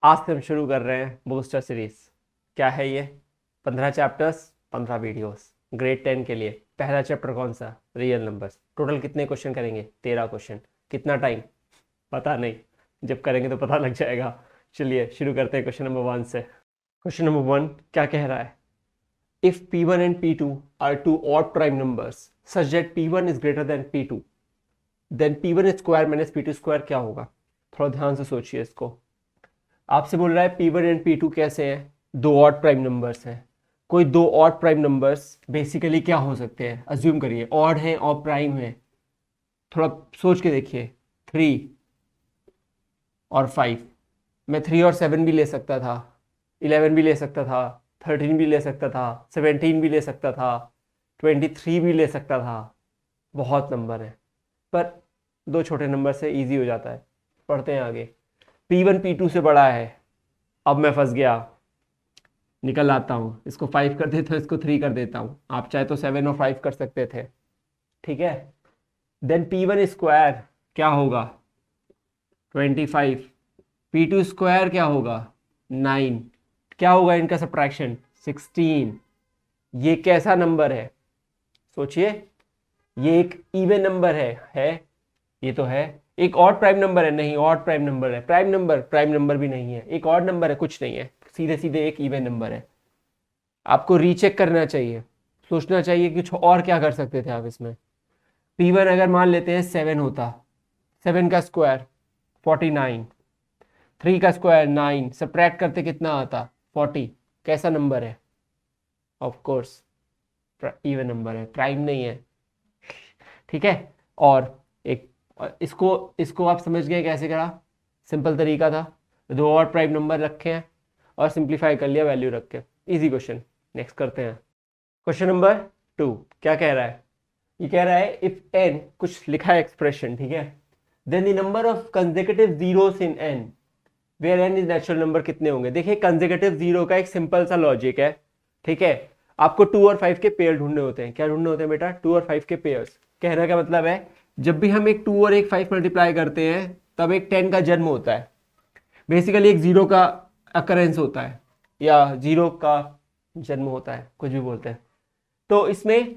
आज से हम शुरू कर रहे हैं बूस्टर सीरीज। क्या है ये? 15 चैप्टर्स, 15 वीडियोस, ग्रेड 10 के लिए। पहला चैप्टर कौन सा? Real numbers. टोटल कितने क्वेश्चन करेंगे? 13 क्वेश्चन। कितना टाइम पता नहीं, जब करेंगे तो पता लग जाएगा। चलिए शुरू करते हैं क्वेश्चन नंबर 1 से। क्वेश्चन नंबर 1 क्या कह रहा है? If P1 and P2 are two odd prime numbers such that P1 is greater than P2, then P1 square minus P2 square क्या होगा? थोड़ा ध्यान से सोचिए इसको। आपसे बोल रहा है P1 एंड P2 कैसे हैं? दो ऑड प्राइम नंबर्स हैं। कोई दो ऑड प्राइम नंबर्स बेसिकली क्या हो सकते हैं? अज्यूम करिए ऑड हैं और प्राइम हैं। थोड़ा सोच के देखिए। 3 और 5, मैं 3 और 7 भी ले सकता था, 11 भी ले सकता था, 13 भी ले सकता था, 17 भी ले सकता था, 23 भी ले सकता था। बहुत नंबर है, पर दो छोटे नंबर से ईजी हो जाता है। पढ़ते हैं आगे। P1 P2 से बड़ा है। अब मैं फंस गया, निकल आता हूँ। इसको 5 कर देता हूँ, इसको 3 कर देता हूँ। आप चाहे तो 7 और 5 कर सकते थे, ठीक है। देन P1 स्क्वायर क्या होगा? 25। P2 स्क्वायर क्या होगा? 9। क्या होगा इनका सब्ट्रैक्शन? 16। ये कैसा नंबर है? सोचिए। ये एक इवन नंबर है? ये तो है। एक ऑड प्राइम नंबर है? नहीं, ऑड प्राइम नंबर है। प्राइम नंबर भी नहीं है। एक ऑड नंबर है? कुछ नहीं है। सीधे सीधे एक इवन नंबर है। आपको रीचेक करना चाहिए, सोचना चाहिए कि कुछ और क्या कर सकते थे आप इसमें। P1 अगर मान लेते हैं 7 होता, 7 का स्क्वायर 49, 3 का स्क्वायर 9, सब्ट्रैक्ट करते कितना आता? 40। कैसा नंबर है? ऑफ कोर्स इवन नंबर है, प्राइम नहीं है, ठीक है। और एक इसको इसको आप समझ गए कैसे करा? सिंपल तरीका था, दो और प्राइम नंबर रखे हैं और सिंप्लीफाई कर लिया वैल्यू रख के। Easy question. नेक्स्ट करते हैं। क्वेश्चन नंबर 2 क्या कह रहा है? ये कह रहा है इफ n, कुछ लिखा है एक्सप्रेशन, ठीक है। Then the number of consecutive zeros in n where n is natural number कितने होंगे? देखिए कंसेक्यूटिव जीरो का एक सिंपल सा लॉजिक है, ठीक है। आपको 2 और 5 के पेयर ढूंढने होते हैं। क्या ढूंढने होते हैं बेटा? 2 और 5 के पेयर्स। कहने का मतलब है जब भी हम एक 2 और एक 5 मल्टीप्लाई करते हैं तब एक 10 का जन्म होता है। बेसिकली एक जीरो का अकरेंस होता है या जीरो का जन्म होता है, कुछ भी बोलते हैं। तो इसमें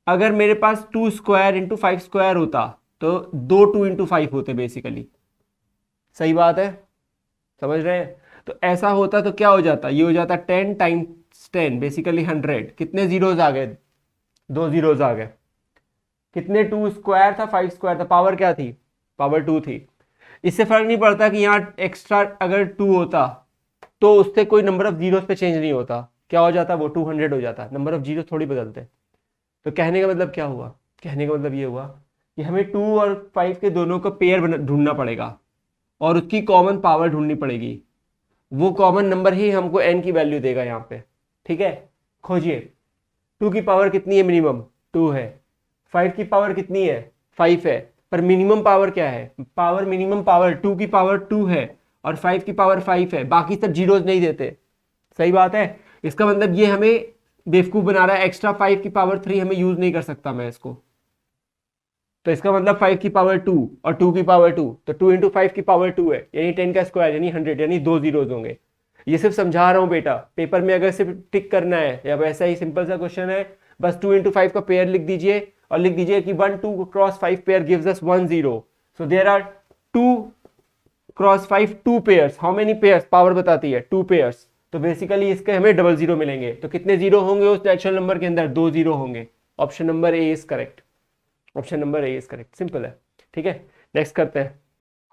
अगर मेरे पास 2 स्क्वायर इंटू 5 स्क्वायर होता तो 2 इंटू 5 होते बेसिकली। सही बात है, समझ रहे हैं? तो ऐसा होता तो क्या हो जाता? ये हो जाता 10 टाइम्स 10 बेसिकली 100। कितने जीरोज आ गए? 2 जीरोज आ गए। कितने? 2 स्क्वायर था, 5 स्क्वायर था, पावर क्या थी? पावर 2 थी। इससे फर्क नहीं पड़ता कि यहाँ एक्स्ट्रा अगर 2 होता तो उससे कोई नंबर ऑफ जीरोस पे चेंज नहीं होता। क्या हो जाता? वो 200 हो जाता। नंबर ऑफ जीरो थोड़ी बदलते। तो कहने का मतलब क्या हुआ? कहने का मतलब ये हुआ कि हमें 2 और 5 के दोनों का पेयर ढूंढना पड़ेगा और उसकी कॉमन पावर ढूंढनी पड़ेगी। वो कॉमन नंबर ही हमको n की वैल्यू देगा यहाँ पे, ठीक है। खोजिए। 2 की पावर कितनी है? मिनिमम 2 है। 5 की पावर कितनी है? 5 है। पर मिनिमम पावर क्या है? मिनिमम पावर 2 की पावर 2 है और 5 की पावर 5 है। बाकी सब जीरोज नहीं देते। सही बात है। इसका मतलब ये हमें बेवकूफ बना रहा है। एक्स्ट्रा 5 की पावर 3 हमें यूज नहीं कर सकता मैं इसको। तो इसका मतलब 5 की पावर 2 और 2 की पावर 2, तो 2 इंटू 5 की पावर 2 है, यानी 10 का स्क्वायर यानी 100, यानी 2 जीरोज होंगे। ये सिर्फ समझा रहा हूँ बेटा, पेपर में अगर सिर्फ टिक करना है या वैसा ही सिंपल सा क्वेश्चन है, बस 2 इंटू 5 का पेयर लिख दीजिए और लिख दीजिए कि 1 2 cross 5 pair gives us 1 0। So there are 2 cross 5 2 pairs. How many pairs? Power बताती है 2 पेयर्स। तो बेसिकली इसके हमें डबल जीरो मिलेंगे। तो कितने जीरो होंगे उस नेचुरल नंबर के अंदर? 2 जीरो होंगे। Option number A is correct. Option number A is correct. Simple है, ठीक है। नेक्स्ट करते हैं।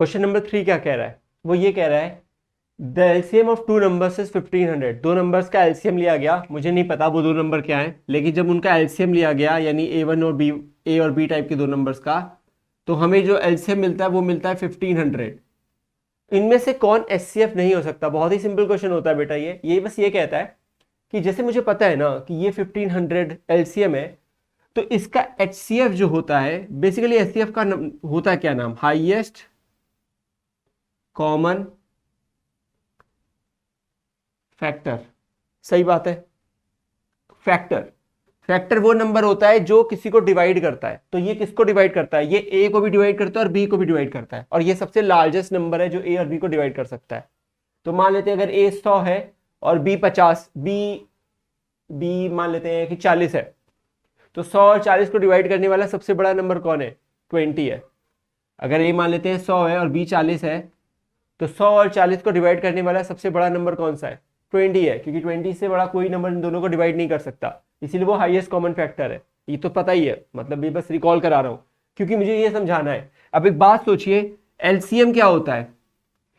क्वेश्चन नंबर 3 क्या कह रहा है? वो ये कह रहा है the LCM of two numbers is 1500। दो नंबर्स का एलसीएम लिया गया। मुझे नहीं पता वो दो नंबर क्या है, लेकिन जब उनका एलसीएम लिया गया यानी A1 और B, A और B टाइप के दो नंबर्स का, तो हमें जो एलसीएम मिलता है वो मिलता है 1500। इनमें से कौन एचसीएफ नहीं हो सकता? बहुत ही सिंपल क्वेश्चन होता है बेटा। ये बस ये कहता है कि जैसे मुझे पता है ना कि ये 1500 एलसीएम है, तो इसका एचसीएफ जो होता है बेसिकली एचसीएफ का होता है क्या नाम? Highest common factor. सही बात है। फैक्टर वो नंबर होता है जो किसी को डिवाइड करता है। तो ये किसको डिवाइड करता है? ये ए को भी डिवाइड करता है और बी को भी डिवाइड करता है, और ये सबसे लार्जेस्ट नंबर है जो ए और बी को डिवाइड कर सकता है। तो मान लेते हैं अगर ए 100 है और बी 50, बी मान लेते हैं कि 40 है, तो 100 और 40 को डिवाइड करने वाला सबसे बड़ा नंबर कौन है? 20 है। अगर ए मान लेते हैं 100 है और बी 40 है, तो 100 और 40 को डिवाइड करने वाला सबसे बड़ा नंबर कौन सा है? 20 है, क्योंकि 20 से बड़ा कोई नंबर इन दोनों को डिवाइड नहीं कर सकता, इसीलिए वो हाईएस्ट कॉमन फैक्टर है। ये तो पता ही है, मतलब ये बस रिकॉल करा रहा हूं क्योंकि मुझे ये समझाना है। अब एक बात सोचिए, एलसीएम क्या होता है?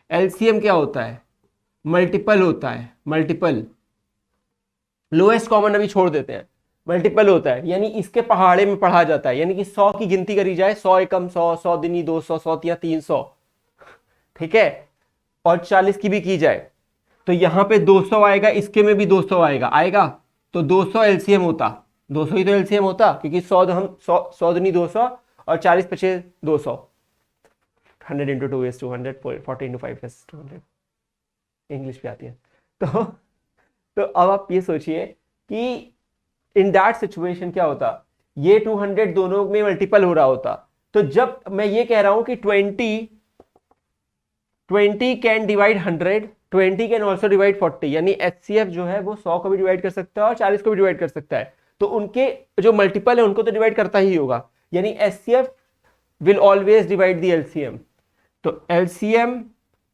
एलसीएम क्या होता है? मल्टीपल होता है, मल्टीपल। लोएस्ट कॉमन अभी छोड़ देते हैं, मल्टीपल होता है, यानी इसके पहाड़े में पढ़ा जाता है, यानी कि 100 की गिनती करी जाए, 100 एकम 100, 100 दिनी 200, 100 तिया 300, ठीक है, और 40 की भी की जाए, तो यहां पे 200 आएगा, इसके में भी 200 आएगा, तो 200 एलसीएम होता, 200 ही तो एलसीएम होता, क्योंकि 100 हम 100 दिनी 200 और 40 पचे 200, 100 into 2 is 200, 40 into 5 is 200, English भी आती है। तो अब आप ये सोचिए कि इन दैट सिचुएशन क्या होता, ये 200 दोनों में मल्टीपल हो रहा होता। तो जब मैं ये कह रहा हूं कि 20 can divide 100, 20 can also divide 40, यानी एचसीएफ जो है वो 100 को भी डिवाइड कर सकता है और 40 को भी डिवाइड कर सकता है, तो उनके जो मल्टीपल है उनको तो डिवाइड करता ही होगा, यानी HCF will always divide the LCM. तो एलसीएम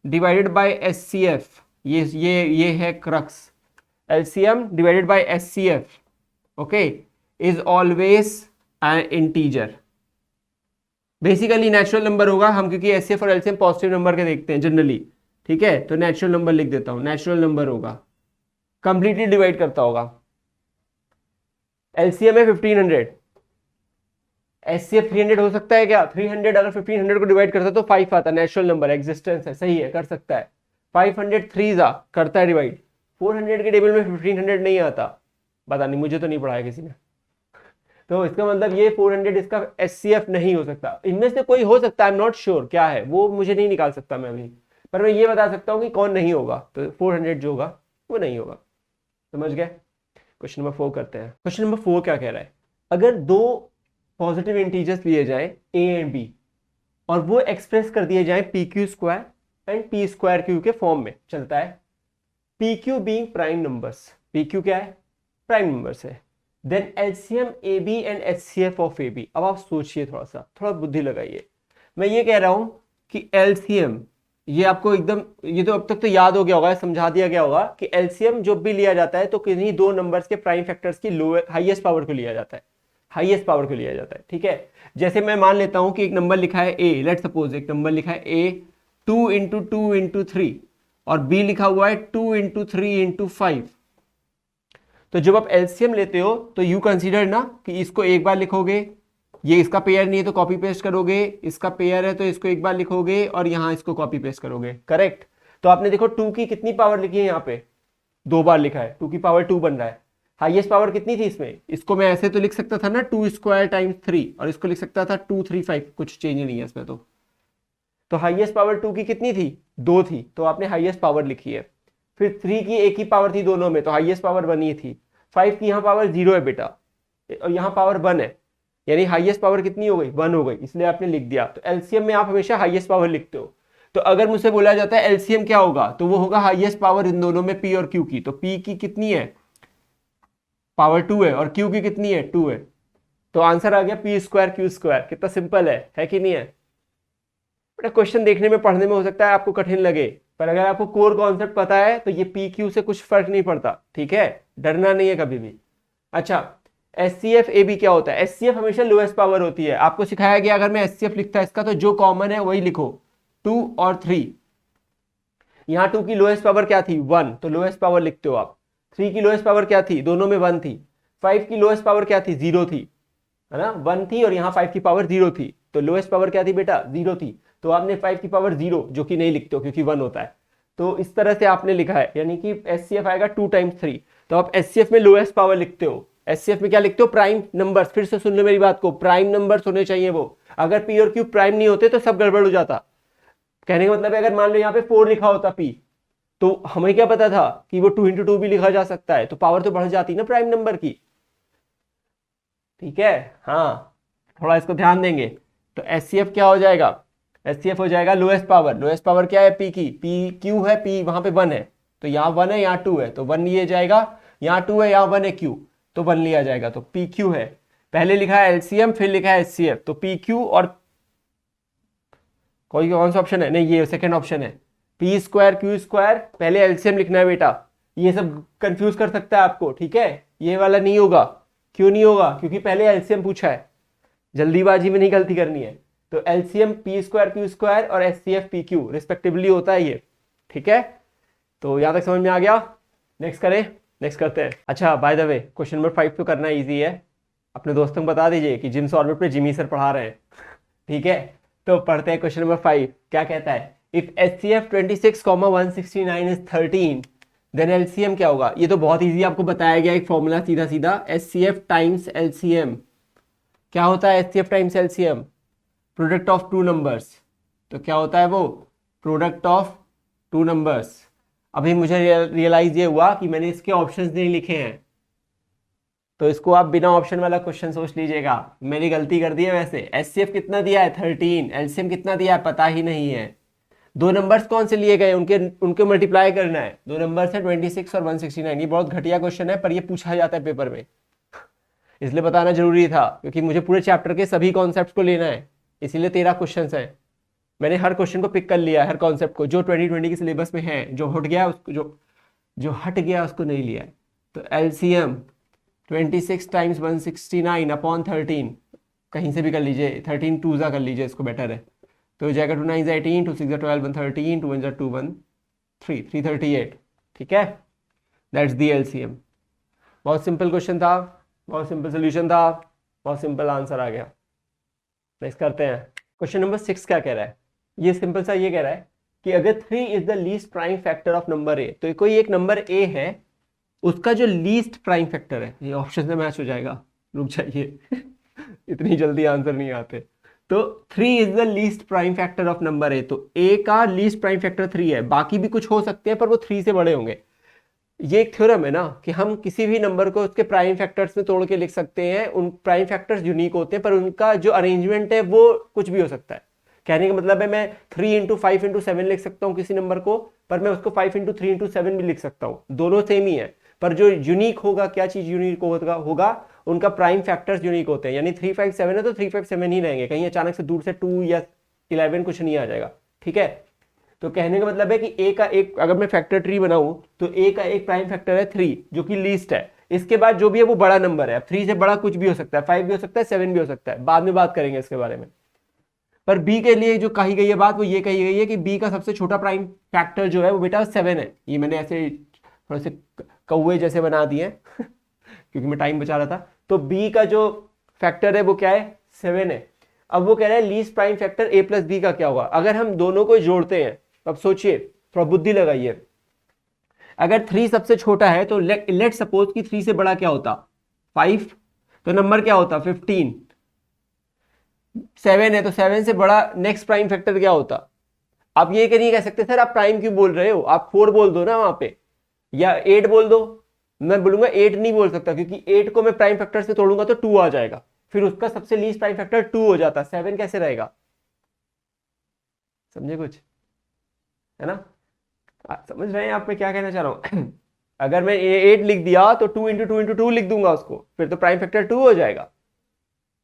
डिवाइडेड बाय एचसीएफ, ये है crux, LCM divided by SCF, okay, is always an integer। Basically natural number होगा, हम क्योंकि SCF और LCM पॉजिटिव नंबर के देखते हैं जनरली, ठीक है, तो नेचुरल नंबर लिख देता हूं, नेचुरल नंबर होगा, कंप्लीटली डिवाइड करता होगा। LCM है 1500, SCF 300 हो सकता है क्या? 300 अगर 1500 को डिवाइड करता तो 5 आता, नेचुरल नंबर, एग्जिस्टेंस है, सही है, कर सकता है। 500 3 करता है डिवाइड, 400 के टेबल में 1500 नहीं आता, पता नहीं, मुझे तो नहीं पढ़ाया किसी ने। तो इसका मतलब ये 400 इसका एचसीएफ नहीं हो सकता, इनमें से कोई हो सकता है, आई एम नॉट श्योर क्या है वो, मुझे नहीं निकाल सकता मैं अभी, पर मैं ये बता सकता हूँ कि कौन नहीं होगा, तो 400 जो होगा वो नहीं होगा। समझ गए? क्वेश्चन नंबर 4 करते हैं। क्वेश्चन नंबर 4 क्या कह रहा है, अगर दो पॉजिटिव इंटीजर्स लिए जाए ए एंड बी और वो एक्सप्रेस कर दिए जाए P Q square and P square Q के फॉर्म में, चलता है, PQ being prime numbers, PQ क्या है? प्राइम नंबर्स है, then LCM AB and HCF of AB। अब आप सोचिए, थोड़ा बुद्धि लगाइए, मैं ये कह रहा हूं कि LCM, ये आपको एकदम, ये तो अब तक तो याद हो गया होगा, समझा दिया गया होगा कि LCM जब भी लिया जाता है तो किन्हीं दो नंबर्स के प्राइम फैक्टर्स की लोअर हाईएस्ट पावर को लिया जाता है, हाईएस्ट पावर को लिया जाता है, ठीक है। जैसे मैं मान लेता हूं कि एक नंबर लिखा है A, लेट सपोज एक नंबर लिखा है A 2 इंटू 2 इंटू 3 और B लिखा हुआ है 2 इंटू 3 इंटू 5। तो जब आप एलसीएम लेते हो तो यू कंसीडर ना कि इसको एक बार लिखोगे, ये इसका पेयर नहीं है तो कॉपी पेस्ट करोगे, इसका पेयर है तो इसको एक बार लिखोगे और यहां इसको कॉपी पेस्ट करोगे, करेक्ट। तो आपने देखो 2 की कितनी पावर लिखी है, यहाँ पे 2 बार लिखा है, 2 की पावर 2 बन रहा है। हाईएस्ट पावर कितनी थी इसमें? इसको मैं ऐसे तो लिख सकता था ना 2 स्क्वायर टाइम्स 3, और इसको लिख सकता था 2 3 5, कुछ चेंज नहीं है इसमें। तो हाईएस्ट पावर 2 की कितनी थी? 2 थी, तो आपने हाईएस्ट पावर लिखी है। फिर 3 की एक ही पावर थी दोनों में, तो हाईएस्ट पावर 1 ही थी। 5 की यहाँ पावर 0 है बेटा, और यहाँ पावर 1 है, यानी हाईएस्ट पावर कितनी हो गई? 1 हो गई, इसलिए आपने लिख दिया। तो एलसीएम में आप हमेशा हाईएस्ट पावर लिखते हो। तो अगर मुझसे बोला जाता है एलसीएम क्या होगा, तो वो होगा हाईएस्ट पावर इन दोनों में, पी और क्यू की। तो पी की कितनी है? पावर 2 है, और क्यू की कितनी है? 2 है। तो आंसर आ गया पी स्क्वायर क्यू स्क्वायर। कितना सिंपल है कि नहीं है? बेटा क्वेश्चन देखने में, पढ़ने में हो सकता है आपको कठिन लगे, पर अगर आपको कोर कॉन्सेप्ट पता है तो ये पी क्यू से कुछ फर्क नहीं पड़ता, ठीक है, डरना नहीं है कभी भी। अच्छा, एचसीएफ एबी क्या होता है? एचसीएफ हमेशा लोएस्ट पावर होती है। आपको सिखाया गया अगर मैं एचसीएफ लिखता है इसका, तो जो कॉमन है वही लिखो, 2 और 3। यहाँ 2 की लोएस्ट पावर क्या थी? 1, तो लोएस्ट पावर लिखते हो आप। 3 की लोएस्ट पावर क्या थी? दोनों में 1 थी। 5 की लोएस्ट पावर क्या थी? 0 थी, है ना, 1 थी और यहाँ 5 की पावर 0 थी, तो लोएस्ट पावर क्या थी बेटा? 0 थी। तो आपने 5 की पावर 0, जो कि नहीं लिखते हो क्योंकि 1 होता है, तो इस तरह से आपने लिखा है, यानी कि एचसीएफ आएगा 2 टाइम्स 3। तो आप एचसीएफ में लोएस्ट पावर लिखते हो। एचसीएफ में क्या लिखते हो? Prime numbers. फिर से सुन लो मेरी बात को, प्राइम नंबर्स होने चाहिए वो। अगर पी और क्यू प्राइम नहीं होते तो सब गड़बड़ हो जाता। कहने का मतलब है, अगर मान लो यहाँ पे 4 लिखा होता पी, तो हमें क्या पता था कि वो 2 इंटू 2 भी लिखा जा सकता है, तो पावर तो बढ़ जाती ना प्राइम नंबर की, ठीक है। हाँ, थोड़ा इसको ध्यान देंगे। तो एचसीएफ क्या हो जाएगा? HCF हो जाएगा लोएस्ट पावर क्या है पी की, पी क्यू है, पी वहां पे 1 है, तो यहाँ 1 है यहाँ 2 है, तो 1 लिया जाएगा, यहाँ 2 है यहाँ 1 है क्यू, तो 1 लिया जाएगा, तो पी क्यू है। पहले लिखा है एलसीएम फिर लिखा है HCF, तो पी क्यू और कौन सा ऑप्शन है, नहीं ये सेकेंड ऑप्शन है, पी स्क्वायर क्यू स्क्वायर, पहले एलसीएम लिखना है बेटा, ये सब कंफ्यूज कर सकता है आपको, ठीक है, ये वाला नहीं होगा। क्यों नहीं होगा, क्योंकि पहले एलसीएम पूछा है, जल्दीबाजी में नहीं गलती करनी है। तो LCM P square Q square और HCF पी क्यू रिस्पेक्टिवली होता है ये, ठीक है। तो यहां तक समझ में आ गया, नेक्स्ट करें, नेक्स्ट करते हैं। अच्छा by the way question number 5 तो करना इजी है, अपने दोस्तों को बता दीजिए कि जिम्स ऑर्बिट पे जिमी सर पढ़ा रहे हैं ठीक है। तो पढ़ते हैं क्वेश्चन नंबर 5, क्या कहता है, if HCF 26,169 is 13 then LCM क्या होगा। ये तो बहुत इजी आपको बताया गया, एक फॉर्मूला सीधा सीधा, HCF टाइम्स LCM क्या होता है, HCF times LCM product of two numbers, तो क्या होता है वो, प्रोडक्ट ऑफ टू नंबर्स। अभी मुझे रियलाइज ये हुआ कि मैंने इसके ऑप्शंस नहीं लिखे हैं, तो इसको आप बिना ऑप्शन वाला क्वेश्चन सोच लीजिएगा, मेरी गलती कर दी है। वैसे HCF कितना दिया है 13, LCM कितना दिया है पता ही नहीं है। दो नंबर्स कौन से लिए गए, उनके मल्टीप्लाई करना है, दो नंबर्स है 26 और 169। ये बहुत घटिया क्वेश्चन है पर ये पूछा जाता है पेपर में इसलिए बताना जरूरी था, क्योंकि मुझे पूरे चैप्टर के सभी कॉन्सेप्ट को लेना है, इसीलिए 13 क्वेश्चन है। मैंने हर क्वेश्चन को पिक कर लिया है, हर कॉन्सेप्ट को जो 2020 के सिलेबस में है, जो हट गया उसको, जो हट गया उसको नहीं लिया है। तो LCM 26 टाइम्स 169 अपॉन 13, कहीं से भी कर लीजिए, 13 टू जा कर लीजिए, इसको बेटर है। तो जाएगा 2 9 18, 2 6 12, 113, 2 1 2 1 3 338, ठीक है, दैट्स दी LCM। बहुत सिंपल क्वेश्चन था, बहुत सिंपल सोल्यूशन था, बहुत सिंपल आंसर आ गया। नेक्स्ट करते हैं, क्वेश्चन नंबर 6 क्या कह रहा है, ये सिंपल सा ये कह रहा है कि अगर 3 is the least prime factor of number A, तो कोई एक नंबर ए है, उसका जो लीस्ट प्राइम फैक्टर है, ये ऑप्शन से मैच हो जाएगा, रुक जाइए इतनी जल्दी आंसर नहीं आते। तो 3 is the least prime factor of number A, तो ए का लीस्ट प्राइम फैक्टर 3 है, बाकी भी कुछ हो सकते हैं पर वो 3 से बड़े होंगे। ये एक थ्योरम है ना कि हम किसी भी नंबर को उसके प्राइम फैक्टर्स में तोड़ के लिख सकते हैं, उन प्राइम फैक्टर्स यूनिक होते हैं पर उनका जो अरेंजमेंट है वो कुछ भी हो सकता है। कहने का मतलब है मैं 3 इंटू 5 इंटू 7 लिख सकता हूँ किसी नंबर को, पर मैं उसको 5 इंटू 3 इंटू 7 भी लिख सकता हूँ, दोनों सेम ही है, पर जो यूनिक होगा, क्या चीज यूनिक होगा उनका प्राइम फैक्टर्स यूनिक होते हैं। यानी 3 5 7 है तो 3 5 7 ही रहेंगे, कहीं अचानक से दूर से 2 या 11 कुछ नहीं आ जाएगा, ठीक है। तो कहने का मतलब है कि ए का एक, अगर मैं फैक्टर ट्री बनाऊं तो ए का एक प्राइम फैक्टर है 3 जो कि लीस्ट है, इसके बाद जो भी है वो बड़ा नंबर है। अब 3 से बड़ा कुछ भी हो सकता है, 5 भी हो सकता है, 7 भी हो सकता है, बाद में बात करेंगे इसके बारे में। पर बी के लिए जो कही गई है बात वो ये कही गई है कि बी का सबसे छोटा प्राइम फैक्टर जो है वो बेटा 7 है। ये मैंने ऐसे थोड़े से कौवे जैसे बना दिए क्योंकि मैं टाइम बचा रहा था। तो बी का जो फैक्टर है वो क्या है, 7 है। अब वो कह रहा है लीस्ट प्राइम फैक्टर ए प्लस बी का क्या होगा। अगर हम दोनों को जोड़ते हैं, अब सोचिए, थोड़ा बुद्धि लगाइए, अगर 3 सबसे छोटा है तो लेट सपोज कि 3 से बड़ा क्या होता 5, तो नंबर क्या होता 15। 7 है तो 7 से बड़ा नेक्स्ट प्राइम फैक्टर क्या होता। आप ये नहीं कह सकते सर आप प्राइम क्यों बोल रहे हो, आप 4 बोल दो ना वहां पे, या 8 बोल दो। मैं बोलूंगा 8 नहीं बोल सकता, क्योंकि 8 को मैं प्राइम फैक्टर से तोड़ूंगा तो 2 आ जाएगा, फिर उसका सबसे लीस्ट प्राइम फैक्टर 2 हो जाता, 7 कैसे रहेगा। समझे कुछ, है ना, समझ रहे हैं आप मैं क्या कहना चाह रहा हूं अगर मैं 8 लिख दिया तो 2 इंटू 2 इंटू 2 लिख दूंगा उसको, फिर तो प्राइम फैक्टर 2 हो जाएगा,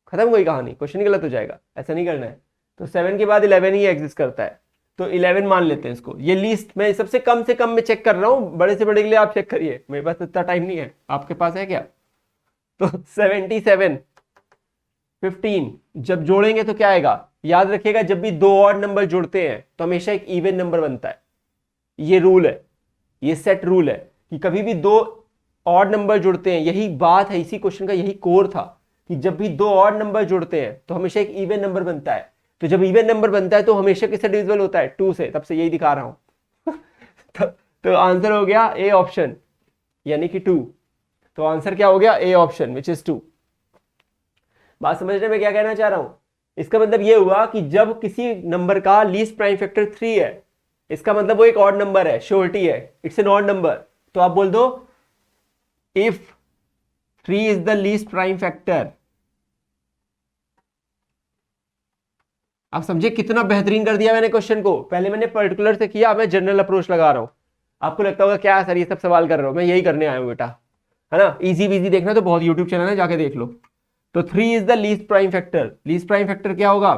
खत्म हुई कहानी, क्वेश्चन गलत हो जाएगा, ऐसा नहीं करना है। तो 7 के बाद 11 ही एग्जिस्ट करता है, तो 11 मान लेते हैं इसको। ये लिस्ट मैं सबसे कम से कम में चेक कर रहा हूं, बड़े से बड़े के लिए आप चेक करिए, मेरे पास इतना टाइम नहीं है, आपके पास है क्या। तो 77 15 जब जोड़ेंगे तो क्या आएगा, याद रखिएगा जब भी दो ऑड नंबर जुड़ते हैं तो हमेशा एक इवन नंबर बनता है। ये रूल है, ये सेट रूल है कि कभी भी दो ऑड नंबर जुड़ते हैं, यही बात है, इसी क्वेश्चन का यही कोर था कि जब भी दो ऑड नंबर जुड़ते हैं तो हमेशा एक इवन नंबर बनता है। तो जब इवन नंबर बनता है तो हमेशा किससे डिविजिबल होता है, 2 से, तब से यही दिखा रहा हूं तो आंसर हो गया ए ऑप्शन, यानी कि 2। तो आंसर क्या हो गया, ए ऑप्शन विच इज 2। बात समझने में क्या कहना चाह रहा हूं, इसका मतलब ये हुआ कि जब किसी नंबर का लीस्ट प्राइम फैक्टर 3 है, इसका मतलब वो एक ऑड नंबर है, श्योरिटी है, इट्स एन ऑड नंबर। तो आप बोल दो if 3 is the least prime factor, आप समझे कितना बेहतरीन कर दिया मैंने क्वेश्चन को। पहले मैंने पर्टिकुलर से किया, मैं जनरल अप्रोच लगा रहा हूँ। आपको लगता होगा क्या सर ये सब सवाल कर रहे हो, मैं यही करने आया हूँ बेटा, है ना। इजी वीजी देखना तो बहुत यूट्यूब चैनल है, जाके देख लो। तो 3 is the least prime factor. Least prime factor क्या होगा?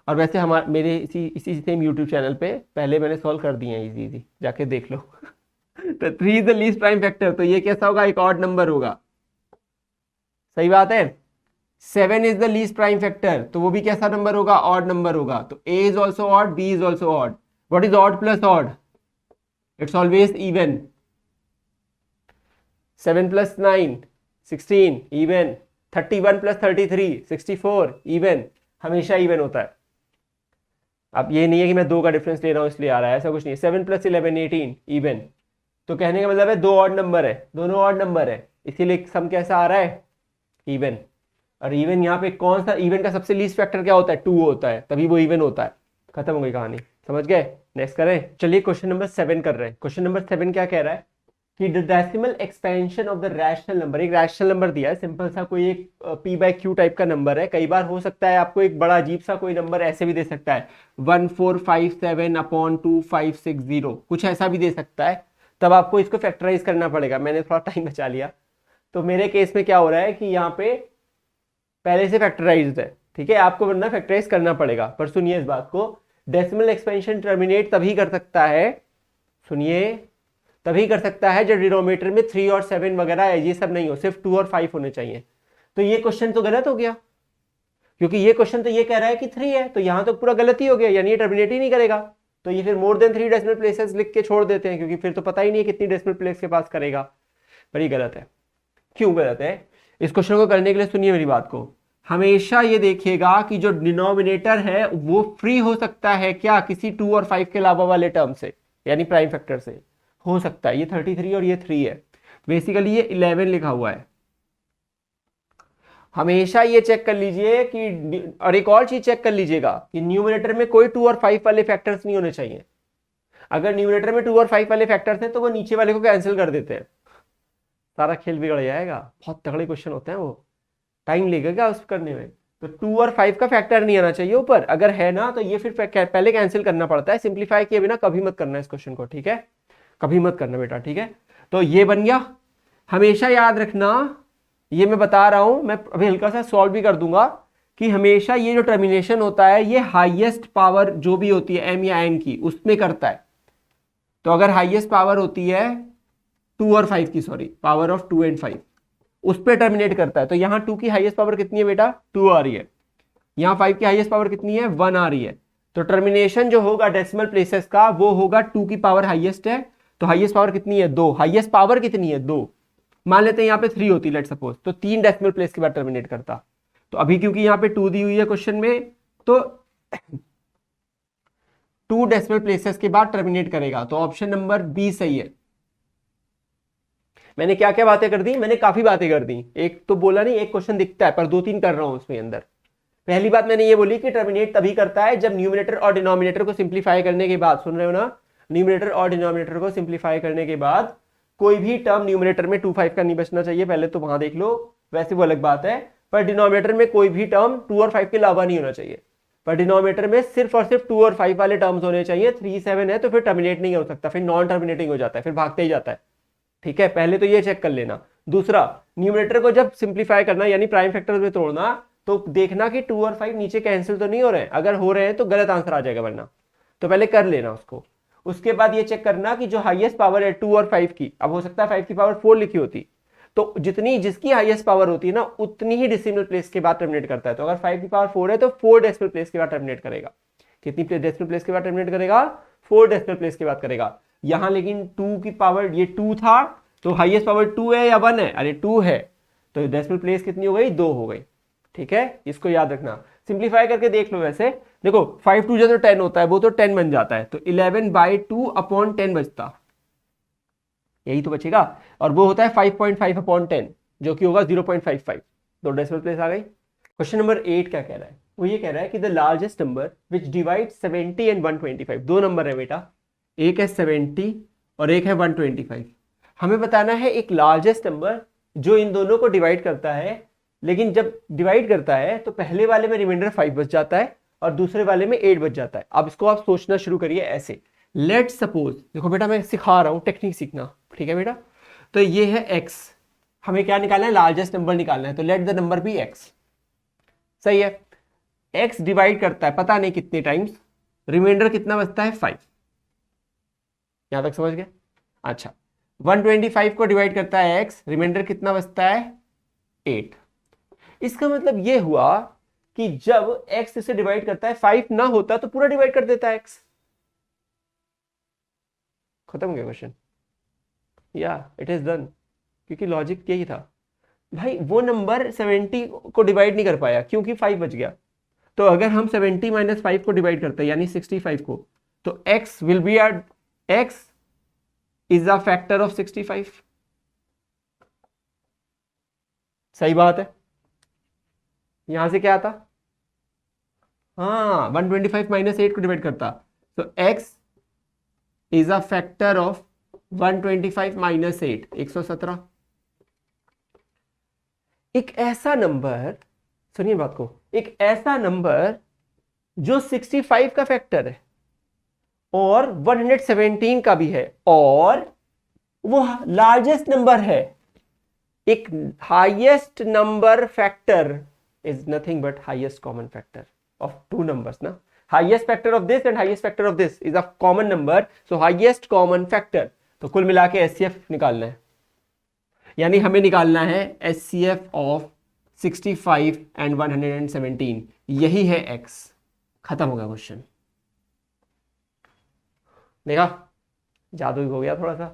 और वैसे हमारे मेरे इसी सेम यूट्यूब चैनल पे पहले मैंने सॉल्व कर दिए हैं इजी इजी, जाके देख लो। तो 3 is the least prime factor, तो ये कैसा होगा? एक ऑड नंबर होगा। सही बात है। 7 is the least prime factor, तो वो भी कैसा नंबर होगा? ऑड नंबर होगा। तो A is also odd, B is also odd. What is odd plus odd? It's always even. 7 plus 9 16 even. 31 plus 33 64 even. हमेशा इवन होता है। अब ये नहीं है कि मैं 2 का डिफरेंस ले रहा हूं इसलिए आ रहा है, ऐसा कुछ नहीं है। 7 प्लस 11 18 इवन। तो कहने का मतलब है 2 ऑड नंबर है, दोनों ऑड नंबर है, इसीलिए सम कैसा आ रहा है? इवन। और इवन यहाँ पे कौन सा इवन का सबसे लीस्ट फैक्टर क्या होता है? 2 होता है, तभी वो इवन होता है। खत्म हो गई कहानी, समझ गए। नेक्स्ट करें, चलिए क्वेश्चन नंबर 7 कर रहे हैं। क्वेश्चन नंबर 7 क्या कह रहा है कि the decimal expansion of the rational number. एक रैशनल नंबर दिया है, सिंपल सा कोई एक p/q टाइप का नंबर है। कई बार हो सकता है आपको एक बड़ा अजीब सा कोई नंबर ऐसे भी दे सकता है, 1457/2560, कुछ ऐसा भी दे सकता है। तब आपको इसको फैक्टराइज करना पड़ेगा। मैंने थोड़ा टाइम बचा लिया। तो मेरे केस में क्या हो रहा है कि यहाँ पे पहले से फैक्टराइज्ड है, ठीक है, आपको वरना फैक्टराइज करना पड़ेगा। पर सुनिए इस बात को, डेसिमल एक्सपेंशन टर्मिनेट तभी कर सकता है, सुनिए, तभी कर सकता है जब डिनोमिनेटर में 3 और 7 वगैरह ये सब नहीं हो, सिर्फ 2 और 5 होने चाहिए। तो ये क्वेश्चन तो गलत हो गया, क्योंकि ये क्वेश्चन तो ये कह रहा है कि 3 है, तो यहां तो पूरा गलत ही हो गया, यानी ये टर्मिनेट ही नहीं करेगा। तो ये फिर मोर देन 3 डेसिमल प्लेसेस लिख के छोड़ देते हैं, क्योंकि फिर तो पता ही नहीं है कितनी डेसिमल प्लेस के पास करेगा। पर ये गलत है। क्यों गलत है? इस क्वेश्चन को करने के लिए सुनिए मेरी बात को। हमेशा ये देखिएगा कि जो डिनोमिनेटर है वो फ्री हो सकता है क्या? किसी 2 और 5 के अलावा वाले टर्म से, यानी प्राइम फैक्टर से हो सकता है। ये 33 और ये 3 है, बेसिकली ये 11 लिखा हुआ है। हमेशा ये चेक कर लीजिए कि, और एक और चीज चेक कर लीजिएगा कि न्यूमरेटर में कोई 2 और 5 वाले फैक्टर्स नहीं होने चाहिए। अगर न्यूमरेटर में 2 और 5 वाले फैक्टर्स हैं तो वो नीचे वाले को कैंसिल कर देते हैं, सारा खेल बिगड़ जाएगा। बहुत तगड़े क्वेश्चन होते हैं वो, टाइम लेगा क्या उस करने में। तो 2 और 5 का फैक्टर नहीं आना चाहिए ऊपर, अगर है ना तो ये फिर पहले कैंसिल करना पड़ता है। सिंप्लीफाई किए बिना कभी मत करना इस क्वेश्चन को, ठीक है, कभी मत करना बेटा, ठीक है। तो ये बन गया। हमेशा याद रखना, ये मैं बता रहा हूं, मैं अभी हल्का सा सॉल्व भी कर दूंगा, कि हमेशा ये जो टर्मिनेशन होता है ये हाईएस्ट पावर जो भी होती है m या n की, उसमें करता है। तो अगर हाईएस्ट पावर होती है 2 और 5 की, सॉरी, पावर ऑफ 2 एंड 5, उस पर टर्मिनेट करता है। तो यहाँ 2 की हाईएस्ट पावर कितनी है बेटा? 2 आ रही है। यहाँ 5 की हाईएस्ट पावर कितनी है? 1 आ रही है। तो टर्मिनेशन जो होगा डेसिमल प्लेसेस का वो होगा 2 की पावर हाईएस्ट है, तो हाईएस्ट पावर कितनी है? 2। हाईएस्ट पावर कितनी है? 2। मान लेते हैं यहाँ पे 3 होती, लेट सपोज, तो 3 डेसिमल प्लेस के बाद टर्मिनेट करता। तो अभी क्योंकि यहाँ पे 2 दी हुई है क्वेश्चन में, तो 2 डेसिमल प्लेसेस के बाद टर्मिनेट करेगा। तो ऑप्शन नंबर बी सही है। मैंने क्या क्या बातें कर दी? मैंने काफी बातें कर दी, एक तो बोला नहीं, एक क्वेश्चन दिखता है पर 2-3 कर रहा हूं उसमें अंदर। पहली बात मैंने ये बोली कि टर्मिनेट तभी करता है जब न्यूमरेटर और डिनोमिनेटर को सिंप्लीफाई करने के बाद, सुन रहे हो ना, न्यूमरेटर और डिनोमिनेटर को सिंप्लीफाई करने के बाद कोई भी टर्म न्यूमरेटर में 2-5 का नहीं बचना चाहिए, पहले तो वहां देख लो, वैसे वो अलग बात है। पर डिनोमिनेटर में कोई भी टर्म 2 और 5 के अलावा नहीं होना चाहिए। पर डिनोमिनेटर में सिर्फ और सिर्फ 2 और 5 वाले टर्म्स होने चाहिए। 3-7 है तो फिर टर्मिनेट नहीं हो सकता, फिर नॉन टर्मिनेटिंग हो जाता है, फिर भागते ही जाता है, ठीक है। पहले तो ये चेक कर लेना। दूसरा, न्यूमरेटर को जब सिंप्लीफाई करना यानी प्राइम फैक्टर में तोड़ना, तो देखना कि 2 और 5 नीचे कैंसिल तो नहीं हो रहे हैं। अगर हो रहे हैं तो गलत आंसर आ जाएगा वरना, तो पहले कर लेना उसको। उसके बाद ये चेक करना कि जो हाईएस्ट पावर है 2 और 5 की, अब हो सकता है 5 की पावर 4 लिखी होती, तो जितनी जिसकी हाईएस्ट पावर होती है ना उतनी ही डेसिमल प्लेस के बाद टर्मिनेट करता है। तो अगर 5 की पावर 4 है तो 4 डेसिमल प्लेस के बाद टर्मिनेट करेगा। कितनी डेसिमल प्लेस के बाद टर्मिनेट करेगा? 4 डेसिमल प्लेस के बाद करेगा। यहां लेकिन 2 की पावर, ये 2 था तो हाईएस्ट पावर 2 है या 1 है? अरे 2 है, तो डेसिमल प्लेस कितनी हो गई? 2 हो गई, ठीक है। इसको याद रखना, सिंप्लीफाई करके देख लो। वैसे देखो 5 2 जो 10 होता है वो तो 10 बन जाता है, तो 11/2/10 बचता, यही तो बचेगा। और वो होता है 5.5/10 जो कि होगा 0.55, तो डेसिमल प्लेस आ गई। क्वेश्चन नंबर 8 क्या कह रहा है? वो ये कह रहा है कि the largest number which divide 70 and 125, दो नंबर है बेटा, एक है 70 और एक है 125। हमें बताना है एक लार्जेस्ट नंबर जो इन दोनों को डिवाइड करता है, लेकिन जब डिवाइड करता है तो पहले वाले में रिमाइंडर 5 बच जाता है और दूसरे वाले में 8 बच जाता है। अब इसको आप सोचना शुरू करिए ऐसे, लेट सपोज, देखो बेटा मैं सिखा रहा हूं टेक्निक सीखना, ठीक है बेटा। तो ये है x, हमें क्या निकालना है, लार्जेस्ट नंबर निकालना है, तो let the number be x, सही है। x डिवाइड करता है पता नहीं कितने टाइम्स, रिमाइंडर कितना बचता है 5, यहां तक समझ गए। अच्छा 125 को डिवाइड करता है x, रिमाइंडर कितना बचता है 8। इसका मतलब ये हुआ कि जब x इसे डिवाइड करता है 5 ना होता तो पूरा डिवाइड कर देता है x। खत्म हो गया क्वेश्चन, या इट इज डन, क्योंकि लॉजिक यही था भाई। वो नंबर 70 को डिवाइड नहीं कर पाया क्योंकि 5 बच गया। तो अगर हम 70 माइनस 5 को डिवाइड करते हैं यानी 65 को, तो x will be x is a factor of 65। सही बात है। यहां से क्या आता, हाँ 125 माइनस 8 को डिवाइड करता, तो x is a factor of 125 minus 8, 117। एक ऐसा नंबर, सुनिए बात को, एक ऐसा नंबर जो 65 का फैक्टर है और 117 का भी है और वो लार्जेस्ट नंबर है। एक highest number factor is nothing but highest common factor of two numbers ना। Highest factor of this and highest factor of this is a common number, so highest common factor. तो कुल मिला के HCF निकालना है, यानी हमें निकालना है एचसीएफ ऑफ 65 एंड 117, यही है x। खत्म हो गया क्वेश्चन। देखा, जादू ही हो गया थोड़ा सा।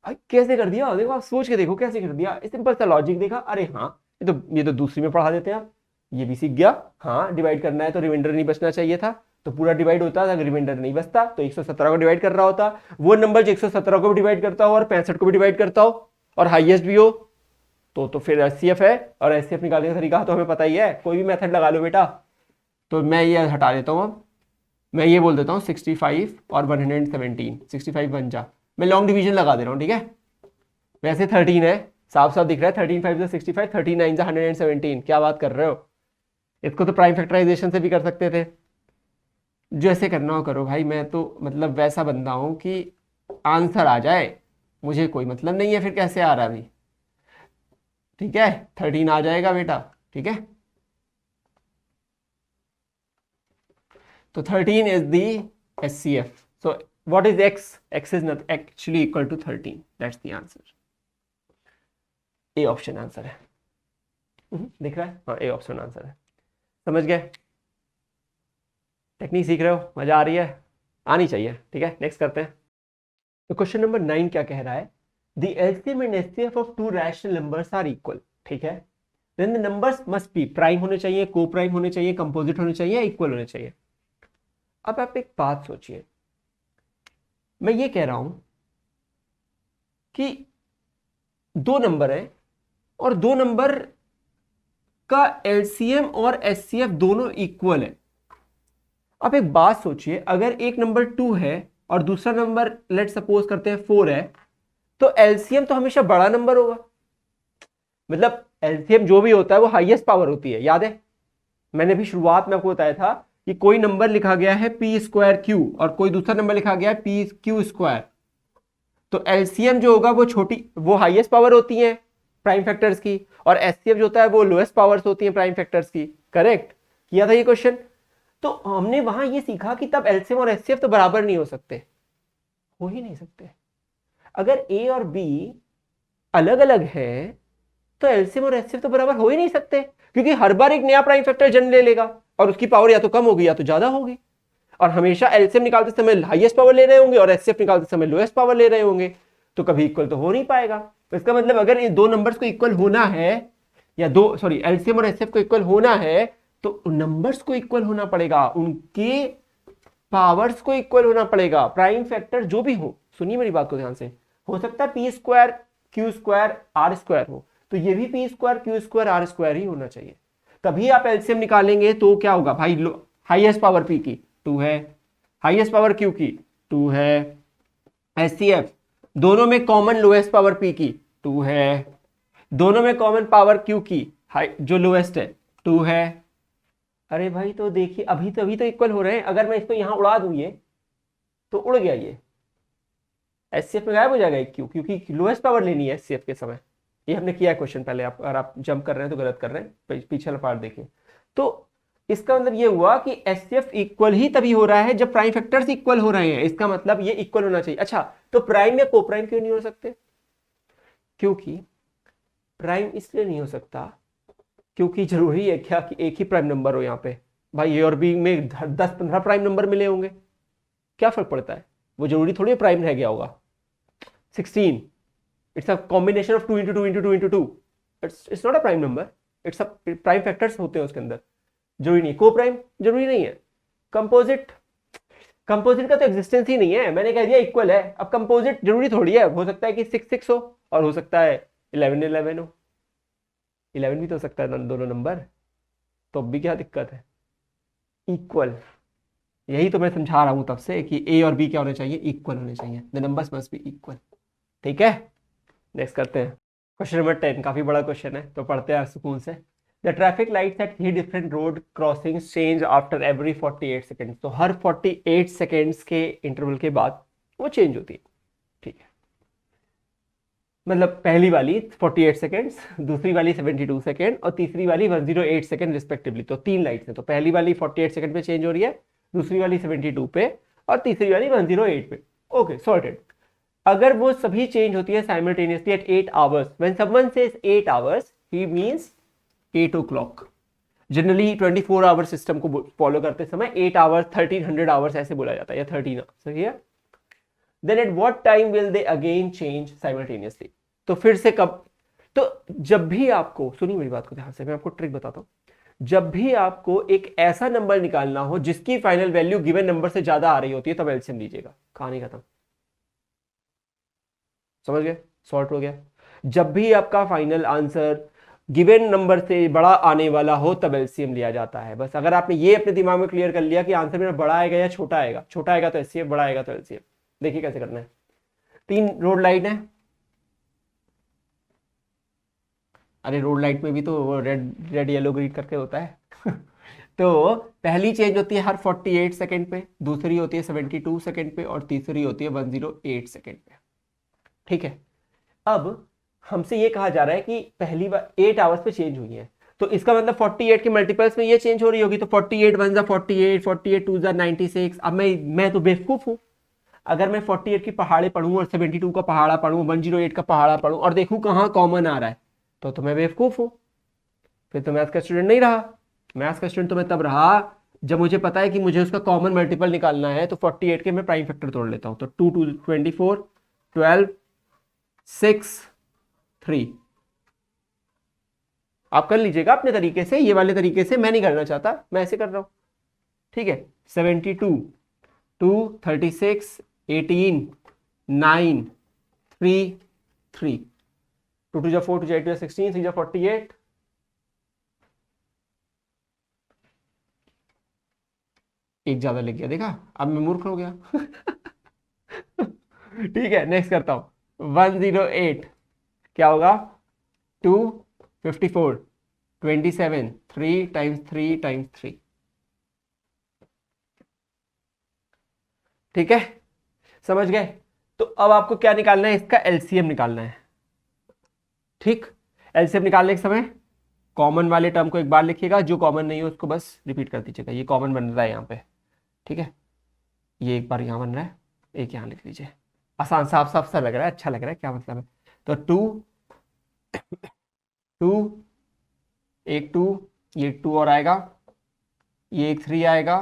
भाई कैसे कर दिया, देखो आप सोच के देखो कैसे कर दिया, सिंपल सा लॉजिक देखा, अरे हाँ ये तो दूसरी में पढ़ा देते हैं आप, ये भी सीख गया। हाँ डिवाइड करना है तो रिमाइंडर नहीं बचना चाहिए था, तो पूरा डिवाइड होता, अगर रिमाइंडर नहीं बचता तो 117 को डिवाइड कर रहा होता। वो नंबर जो 117 को भी डिवाइड करता हो और 65 को भी डिवाइड करता हो और हाईएस्ट भी हो, तो फिर एचसीएफ है। और एचसीएफ निकालने का तरीका तो हमें पता ही है, कोई भी मेथड लगा लो बेटा। तो मैं ये हटा देता हूँ, अब मैं ये बोल देता हूँ 65 और 117, 65 बन जा, मैं लॉन्ग डिवीजन लगा दे रहा हूँ, ठीक है। वैसे 13 है, साफ साफ दिख रहा है, 13 5 65, 39 117, क्या बात कर रहे हो। इसको तो प्राइम फैक्टराइजेशन से भी कर सकते थे, जैसे करना हो करो भाई। मैं तो मतलब वैसा बंदा हूं कि आंसर आ जाए, मुझे कोई मतलब नहीं है फिर कैसे आ रहा अभी, ठीक है। 13 आ जाएगा बेटा, ठीक है। तो 13 is the HCF. So what is x? x is not actually equal to 13, that's the answer। A option answer है। दिख रहा है, हाँ ए ऑप्शन आंसर है। समझ गए, टेक्निक सीख रहे हो, मजा आ रही है, आनी चाहिए, ठीक है। नेक्स्ट करते हैं। तो क्वेश्चन नंबर 9 क्या कह रहा है, the LCM and HCF of two rational numbers are equal, ठीक है। Then the numbers must be prime होने चाहिए, को प्राइम होने चाहिए, कंपोजिट होने चाहिए, इक्वल होने चाहिए। अब आप एक बात सोचिए, मैं ये कह रहा हूं कि दो नंबर है और दो नंबर का एलसीएम और एचसीएफ दोनों इक्वल है। अब एक बात सोचिए, अगर एक नंबर 2 है और दूसरा नंबर लेट सपोज करते हैं 4 है, तो एलसीएम तो हमेशा बड़ा नंबर होगा। मतलब एलसीएम जो भी होता है वो हाईएस्ट पावर होती है, याद है मैंने भी शुरुआत में आपको बताया था कि कोई नंबर लिखा गया है पी स्क्वायर क्यू और कोई दूसरा नंबर लिखा गया है पी क्यू स्क्वायर, तो एलसीएम जो होगा वो छोटी, वो हाईएस्ट पावर होती है प्राइम फैक्टर्स की, और एचसीएफ जो होता है वो लोएस्ट पावर्स होती है प्राइम फैक्टर्स की। करेक्ट किया था ये क्वेश्चन। तो हमने वहां ये सीखा कि तब एलसीएम और एचसीएफ तो बराबर नहीं हो सकते, हो ही नहीं सकते। अगर ए और बी अलग अलग है तो एलसीएम और एचसीएफ तो बराबर हो ही नहीं सकते, क्योंकि हर बार एक नया प्राइम फैक्टर जन्म ले लेगा और उसकी पावर या तो कम होगी या तो ज्यादा होगी, और हमेशा एलसीएम निकालते समय हाईएस्ट पावर ले रहे होंगे और एचसीएफ निकालते समय लोएस्ट पावर ले रहे होंगे, तो कभी इक्वल तो हो नहीं पाएगा। तो इसका मतलब अगर इन दो नंबर्स को इक्वल होना है, या दो सॉरी एलसीएम और एचसीएफ को इक्वल होना है, तो नंबर्स को इक्वल होना पड़ेगा, उनके पावर्स को इक्वल होना पड़ेगा, प्राइम फैक्टर जो भी हो। सुनिए मेरी बात को ध्यान से, हो सकता है P square Q square R square हो, तो ये भी P square Q square R square ही होना चाहिए, तभी आप एलसीएम निकालेंगे। तो क्या होगा भाई, हाईएस्ट पावर पी की 2 है, हाईएस्ट पावर क्यू की 2 है, एचसीएफ दोनों में कॉमन लोएस्ट पावर पी की 2 है, दोनों में कॉमन पावर क्यू की जो लोएस्ट है 2 है, अरे भाई तो देखिए अभी तो इक्वल हो रहे हैं, अगर मैं इसको यहाँ उड़ा दूँ ये तो उड़ गया ये, एचसीएफ में गायब हो जाएगा क्यों, क्योंकि लोएस्ट पावर लेनी है एचसीएफ के समय। ये हमने किया है क्वेश्चन पहले, आप अगर आप जंप कर रहे हैं तो गलत कर रहे हैं, पीछे वाला पार्ट देखिए। तो इसका मतलब ये हुआ कि एचसीएफ इक्वल ही तभी हो रहा है जब प्राइम फैक्टर्स इक्वल हो रहे हैं, इसका मतलब ये इक्वल होना चाहिए। अच्छा तो प्राइम या कोप्राइम क्यों नहीं हो सकते? क्योंकि प्राइम इसलिए नहीं हो सकता क्योंकि जरूरी है क्या कि एक ही प्राइम नंबर हो यहाँ पे? भाई ए और बी में 10-15 प्राइम नंबर मिले होंगे, क्या फर्क पड़ता है? वो जरूरी थोड़ी प्राइम रह गया होगा। 16, it's a combination of 2 into 2 into 2 into 2, it's not a prime number, it's a prime factors होते हैं उसके अंदर, जरूरी नहीं। को प्राइम जरूरी नहीं है। कंपोजिट, कंपोजिट का तो एग्जिस्टेंस ही नहीं है, मैंने कह दिया इक्वल है। अब कंपोजिट जरूरी थोड़ी है, हो सकता है कि 6 6 हो और हो सकता है 11 11 हो, 11 भी तो हो सकता है दोनों नंबर, तो अब भी क्या दिक्कत है? इक्वल, यही तो मैं समझा रहा हूं तब से कि ए और बी क्या होने चाहिए, इक्वल होने चाहिए, the numbers must B equal. ठीक है, नेक्स्ट करते हैं क्वेश्चन नंबर 10, काफी बड़ा क्वेश्चन है तो पढ़ते हैं सुकून से। The traffic lights at 3 different road crossings change after every 48 seconds, तो हर 48 सेकेंड्स के इंटरवल के बाद वो चेंज होती है। ठीक है, मतलब पहली वाली 48 सेकेंड्स, दूसरी वाली 72 सेकेंड और तीसरी वाली 108 सेकेंड रिस्पेक्टिवली, तो 3 लाइट्स हैं, तो पहली वाली 48 सेकेंड पे चेंज हो रही है, दूसरी वाली 72 पे और तीसरी वाली 108 पे। Okay sorted. अगर वो सभी चेंज होती है simultaneously at 8 hours, when someone says 8 hours ही means 8 o'clock। Generally 24 hour system को फॉलो करते समय 8 आवर्स 1300 आवर्स ऐसे बोला जाता है, या 13 सही है। Then at what time will they again change simultaneously, तो फिर से कब? तो जब भी आपको, सुनिए मेरी बात को ध्यान से, मैं आपको ट्रिक बताता हूं। जब भी आपको एक ऐसा नंबर निकालना हो जिसकी फाइनल वैल्यू गिवन नंबर से ज्यादा आ रही होती है, तब एलसीएम लीजिएगा, कहानी खत्म। समझ गए? सॉर्ट हो गया। जब भी आपका फाइनल आंसर गिवन नंबर से बड़ा आने वाला हो तब एलसीएम लिया जाता है। बस अगर आपने ये अपने दिमाग में क्लियर कर लिया कि आंसर मेरा बड़ा आएगा या छोटा आएगा, छोटा आएगा तो एलसीएम, बड़ा आएगा तो एलसीएम। देखिए कैसे करना है। 3 रोड लाइट है, अरे रोड लाइट में भी तो रेड रेड येलो ग्रीन करके होता है तो पहली चेंज होती है हर 48 सेकंड पे, दूसरी होती है 72 सेकंड पे और तीसरी होती है 108 सेकंड पे। ठीक है, अब हमसे ये कहा जा रहा है कि पहली बार 8 आवर्स पे चेंज हुई है, तो इसका मतलब 48 के मल्टीपल्स में ये चेंज हो रही होगी, तो 48 1 48, 48 2 96। अब मैं तो बेवकूफ हूं, अगर मैं 48 की पहाड़े पढ़ूं और 72 का पहाड़ा पढ़ूं, 108 का पहाड़ा पढ़ूं और देखूं कहां कॉमन आ रहा है, तो मैं बेवकूफ हूं, फिर तो मैथ्स का स्टूडेंट नहीं रहा। मैथ्स का स्टूडेंट तो मैं तब रहा जब मुझे पता है कि मुझे उसका कॉमन मल्टीपल निकालना है, तो 48 के मैं प्राइम फैक्टर तोड़ लेता हूं, तो 2 2 24 12 6 3। आप कर लीजिएगा अपने तरीके से, ये वाले तरीके से मैं नहीं करना चाहता, मैं ऐसे कर रहा हूं। ठीक है, 72 2 36 18 9 3 3, 2 2 4 2 8 16 3 48। एक ज्यादा लिख गया, देखा अब मैं मूर्ख हो गया ठीक है, नेक्स्ट करता हूं। 108 क्या होगा? 2 54 27 3 टाइम्स 3 टाइम्स 3। ठीक है, समझ गए? तो अब आपको क्या निकालना है, इसका एलसीएम निकालना है। ठीक, एलसीएम निकालने के समय कॉमन वाले टर्म को एक बार लिखिएगा, जो कॉमन नहीं है उसको बस रिपीट कर दीजिएगा। ये कॉमन बन रहा है यहाँ पे, ठीक है, ये एक बार यहाँ बन रहा है, एक यहाँ लिख लीजिए। आसान, साफ साफ सा लग रहा है, अच्छा लग रहा है, क्या मतलब है? तो 2 2 एक 2, ये 2 और आएगा, ये एक 3 आएगा,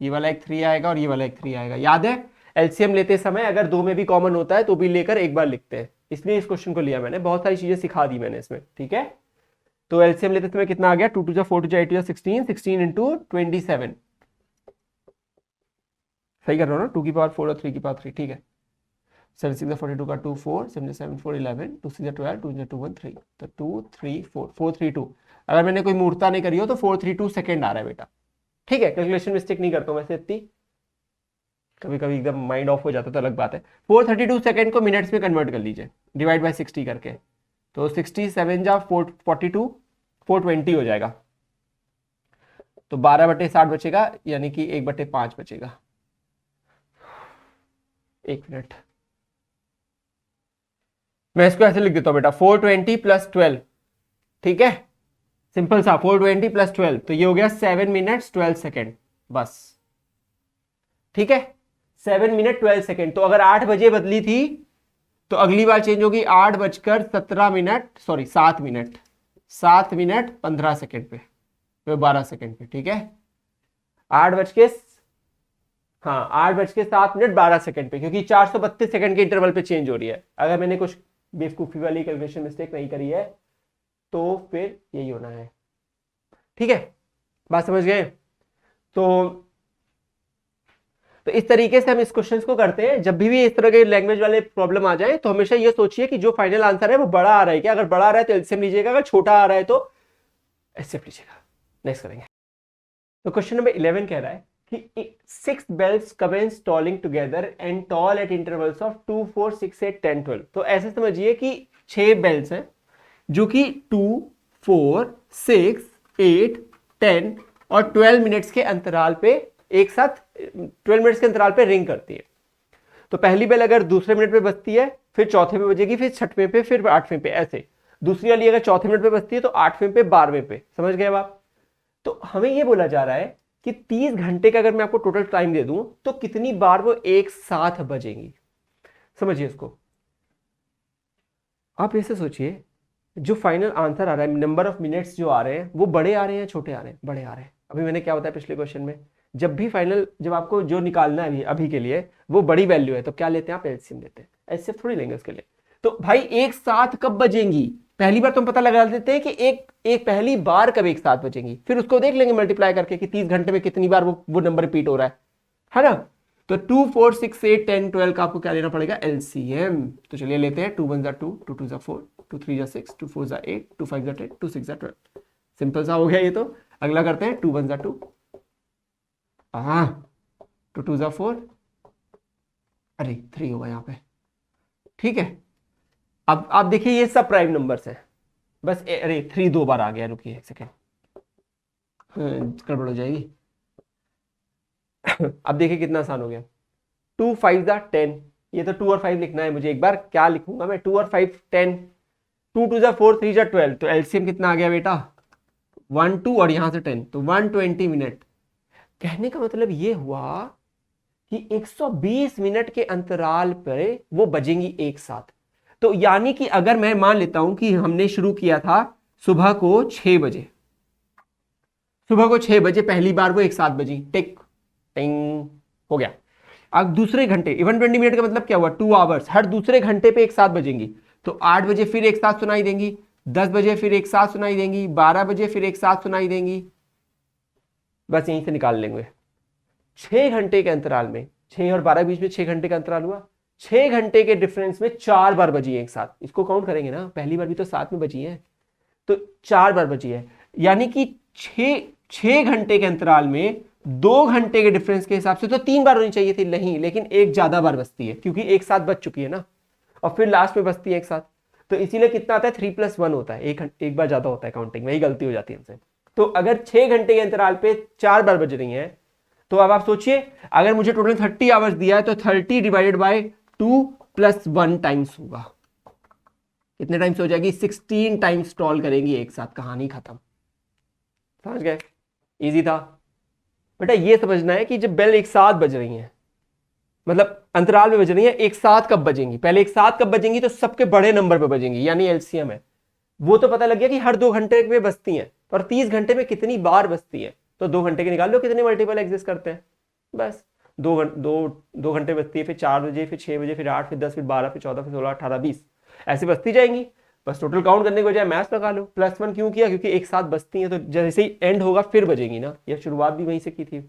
ये वाला एक 3 आएगा और ये वाला एक 3 आएगा। याद है एलसीएम लेते समय अगर दो में भी कॉमन होता है तो भी लेकर एक बार लिखते हैं, इसलिए इस क्वेश्चन को लिया मैंने, बहुत सारी चीजें सिखा दी मैंने इसमें। ठीक है, तो एलसीएम लेते समय कितना आ गया? 2 2 जा 4 2 जा 8 जा 16, 16 इंटू 27। सही कर रहा हूँ ना? 2 की पावर 4 और 3 की पावर 3। ठीक है, 7 6 42 का 2 4 7 7 4 11 2 6 12 2 2 1 3, तो 2 3 4 4 3 2। अगर मैंने कोई मूर्ता नहीं करी हो तो 4 3 2 सेकंड आ रहा है बेटा। ठीक है, कैलकुलेशन मिस्टेक नहीं करता हूं वैसे इतनी, कभी कभी एकदम माइंड ऑफ हो जाता है तो अलग बात है। 432 सेकंड को मिनट्स में कन्वर्ट कर लीजिए, डिवाइड बाय 60 करके, तो 67 जा 42 420 हो जाएगा। तो 12/60 बचेगा, यानी कि 1/5 बचेगा। 1 मिनट, मैं इसको ऐसे लिख देता हूं बेटा, 420 + 12, ठीक है, सिंपल सा 420 + 12, तो ये हो गया 7 मिनट्स 12 सेकेंड, बस, ठीक है, 7 मिनट 12 सेकेंड। तो अगर 8 बजे बदली थी तो अगली बार चेंज होगी 8:17 सॉरी 7 मिनट, 7 मिनट 15 सेकेंड पे, 12 सेकेंड पे, ठीक है, 8 बज के, हाँ 8:07 12 सेकेंड पे, क्योंकि 432 सेकेंड के इंटरवल पे चेंज हो रही है। अगर मैंने कुछ बेवकूफी वाली कैलकुलेशन मिस्टेक नहीं करी है तो फिर यही होना है, ठीक है, बात समझ गए। तो इस तरीके से हम इस क्वेश्चन को करते हैं। जब भी इस तरह के लैंग्वेज वाले प्रॉब्लम आ जाए तो हमेशा ये सोचिए कि जो फाइनल आंसर है वो बड़ा आ रहा है क्या, अगर बड़ा आ रहा है तो एलसीएम लीजिएगा, अगर छोटा आ रहा है तो एचसीएफ लीजिएगा। नेक्स्ट करेंगे। तो क्वेश्चन नंबर 11 कह रहा है कि 6 bells commence tolling together and toll at intervals of 2, 4, 6, 8, 10, 12। तो ऐसे समझिए कि 6 बेल्स हैं जो कि 2, 4, 6, 8, 10 और 12 मिनट्स के अंतराल पे एक साथ 12 मिनट्स के अंतराल पे रिंग करती है। तो पहली बेल अगर दूसरे मिनट पे बजती है, फिर चौथे पे बजेगी, फिर छठवें पे, फिर 8वें पे, ऐसे। दूसरी वाली अगर चौथे मिनट पे बजती है तो 8वें पे, 12वें पे, समझ गए आप। तो हमें यह बोला जा रहा है कि 30 घंटे का अगर मैं आपको टोटल टाइम दे दूं तो कितनी बार वो एक साथ बजेंगी। समझिए इसको, आप ऐसे सोचिए, जो फाइनल आंसर आ रहा है, नंबर ऑफ मिनट्स जो आ रहे हैं वो बड़े आ रहे हैं, छोटे आ रहे हैं, बड़े आ रहे हैं। अभी मैंने क्या बताया पिछले क्वेश्चन में, जब भी फाइनल, जब आपको जो निकालना है अभी के लिए वो बड़ी वैल्यू है तो क्या लेते हैं आप, एलसीएम लेते हैं, ऐसे थोड़ी लेंगे उसके लिए। तो भाई एक साथ कब बजेंगी, पहली बार तुम पता लगा देते हैं कि एक पहली बार कब एक साथ बजेंगी, फिर उसको देख लेंगे मल्टीप्लाई करके कि 30 घंटे में कितनी बार वो नंबर रिपीट हो रहा है ना। तो 2, 4, 6, 8, 10, 12 का आपको क्या लेना पड़ेगा, एलसीएम। तो चलिए लेते हैं, 2 1 2, 2 2 4, 2 3 6, 2 4 8, 2 5 10, 2 6 12। सिंपल सा हो गया ये तो। अगला करते हैं, 2 1 2, हाँ 2 2 4, अरे 3 होगा यहाँ पे, ठीक है। अब आप देखिए ये सब प्राइम नंबर्स हैं, बस अरे 3 2 बार आ गया, रुकिए एक सेकेंड, गड़बड़ हो जाएगी। अब देखिए कितना आसान हो गया, 2 5 10, ये तो 2 और 5 लिखना है मुझे, एक बार क्या लिखूंगा मैं, 2 और 5 10, 2 2 4 3 12, तो एलसीएम कितना आ गया बेटा, 1 2 और यहां से 10, तो 120 मिनट। कहने का मतलब ये हुआ कि 120 मिनट के अंतराल पर वो बजेंगी एक साथ। तो यानी कि अगर मैं मान लेता हूं कि हमने शुरू किया था सुबह को 6 बजे, सुबह को 6 बजे पहली बार वो एक साथ बजी, टिक टिंग हो गया। अब दूसरे घंटे, 120 मिनट का मतलब क्या हुआ, 2 आवर्स, हर दूसरे घंटे पे एक साथ बजेंगी। तो 8 बजे फिर एक साथ सुनाई देंगी, 10 बजे फिर एक साथ सुनाई देंगी, 12 बजे फिर एक साथ सुनाई देंगी, बस यहीं से निकाल लेंगे। 6 घंटे के अंतराल में, 6 और 12 बीच में 6 घंटे का अंतराल हुआ, 6 घंटे के डिफरेंस में 4 बार बजी है एक साथ। इसको काउंट करेंगे ना, पहली बार भी तो साथ में बजी है, तो 4 बार बजी है, यानी कि 6 घंटे के अंतराल में 2 घंटे के डिफरेंस के हिसाब से तो 3 बार होनी चाहिए थी, नहीं, लेकिन एक ज्यादा बार बजती है क्योंकि एक साथ बज चुकी है ना, और फिर लास्ट में बजती है एक साथ। तो इसीलिए कितना आता है, 3 + 1 होता है, एक बार ज्यादा होता है काउंटिंग में, ही गलती हो जाती है हमसे। तो अगर 6 घंटे के अंतराल पे 4 बार बज रही है, तो अब आप सोचिए अगर मुझे टोटल 30 आवर्स दिया है तो 30 डिवाइडेड बाय 2 + 1 टाइम्स होगा, कितने टाइम्स हो जाएगी, 16 टाइम्स टॉल करेंगी एक साथ, कहानी खत्म। समझ गए, इजी था बेटा। ये समझना है कि जब बेल एक साथ बज रही है, मतलब अंतराल में बज रही है, एक साथ कब बजेंगी, पहले एक साथ कब बजेंगी, तो सबके बड़े नंबर पे बजेंगी, यानी एलसीएम है। वो तो पता लग गया कि हर 2 घंटे में बजती हैं, और 30 घंटे में कितनी बार बजती है, तो 2 घंटे के निकाल लो कितने मल्टीपल एग्जिस्ट करते हैं, बस 2 घंटे बजती है, फिर 4 बजे, फिर 6 बजे, फिर 8, फिर 10, फिर 12, फिर 14, फिर 16, 18, 20, ऐसे बजती जाएंगी। बस टोटल काउंट करने के बजाय मैथ्स लगा लो, +1 क्यों किया, क्योंकि एक साथ बजती हैं, तो जैसे ही एंड होगा फिर बजेंगी ना, ये शुरुआत भी वहीं से की थी,